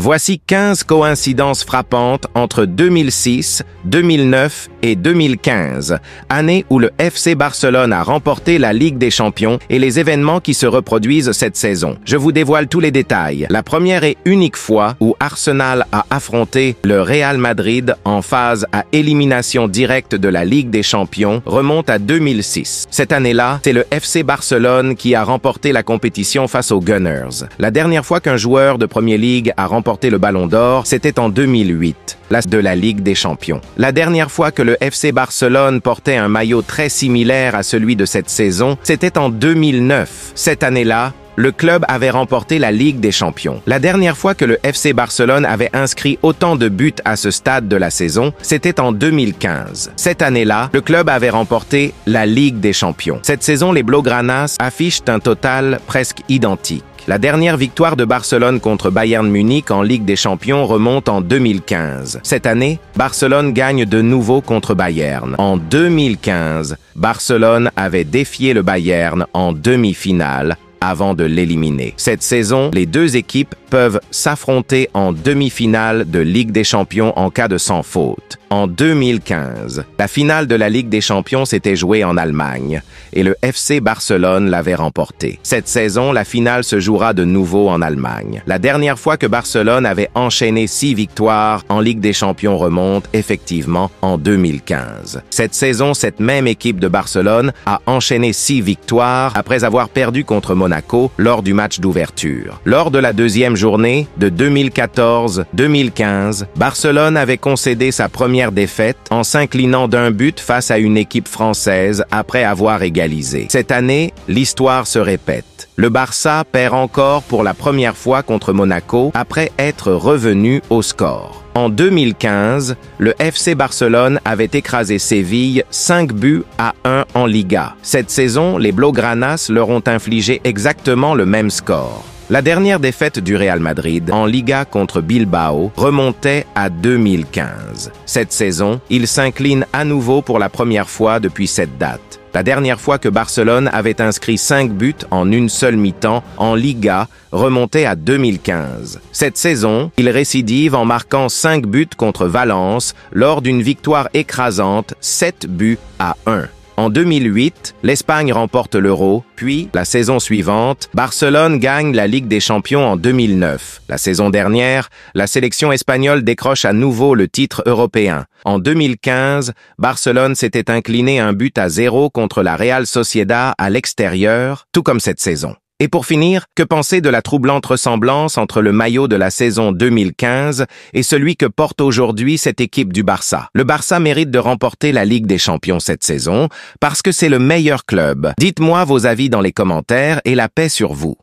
Voici 15 coïncidences frappantes entre 2006, 2009 et 2015, année où le FC Barcelone a remporté la Ligue des Champions et les événements qui se reproduisent cette saison. Je vous dévoile tous les détails. La première et unique fois où Arsenal a affronté le Real Madrid en phase à élimination directe de la Ligue des Champions remonte à 2006. Cette année-là, c'est le FC Barcelone qui a remporté la compétition face aux Gunners. La dernière fois qu'un joueur de Premier League a remporté le Ballon d'Or, c'était en 2008, de la Ligue des Champions. La dernière fois que le FC Barcelone portait un maillot très similaire à celui de cette saison, c'était en 2009. Cette année-là, le club avait remporté la Ligue des Champions. La dernière fois que le FC Barcelone avait inscrit autant de buts à ce stade de la saison, c'était en 2015. Cette année-là, le club avait remporté la Ligue des Champions. Cette saison, les Blaugranas affichent un total presque identique. La dernière victoire de Barcelone contre Bayern Munich en Ligue des Champions remonte en 2015. Cette année, Barcelone gagne de nouveau contre Bayern. En 2015, Barcelone avait défié le Bayern en demi-finale avant de l'éliminer. Cette saison, les deux équipes peuvent s'affronter en demi-finale de Ligue des Champions en cas de sans faute. En 2015, la finale de la Ligue des Champions s'était jouée en Allemagne et le FC Barcelone l'avait remportée. Cette saison, la finale se jouera de nouveau en Allemagne. La dernière fois que Barcelone avait enchaîné 6 victoires en Ligue des Champions remonte effectivement en 2015. Cette saison, cette même équipe de Barcelone a enchaîné 6 victoires après avoir perdu contre Monaco lors du match d'ouverture. Lors de la deuxième journée de 2014-2015, Barcelone avait concédé sa première défaite en s'inclinant d'un but face à une équipe française après avoir égalisé. Cette année, l'histoire se répète. Le Barça perd encore pour la première fois contre Monaco après être revenu au score. En 2015, le FC Barcelone avait écrasé Séville 5-1 en Liga. Cette saison, les Blaugranas leur ont infligé exactement le même score. La dernière défaite du Real Madrid en Liga contre Bilbao remontait à 2015. Cette saison, il s'incline à nouveau pour la première fois depuis cette date. La dernière fois que Barcelone avait inscrit 5 buts en une seule mi-temps en Liga remontait à 2015. Cette saison, il récidive en marquant 5 buts contre Valence lors d'une victoire écrasante 7-1. En 2008, l'Espagne remporte l'Euro, puis, la saison suivante, Barcelone gagne la Ligue des Champions en 2009. La saison dernière, la sélection espagnole décroche à nouveau le titre européen. En 2015, Barcelone s'était incliné 1-0 contre la Real Sociedad à l'extérieur, tout comme cette saison. Et pour finir, que penser de la troublante ressemblance entre le maillot de la saison 2015 et celui que porte aujourd'hui cette équipe du Barça? Le Barça mérite de remporter la Ligue des Champions cette saison parce que c'est le meilleur club. Dites-moi vos avis dans les commentaires et la paix sur vous.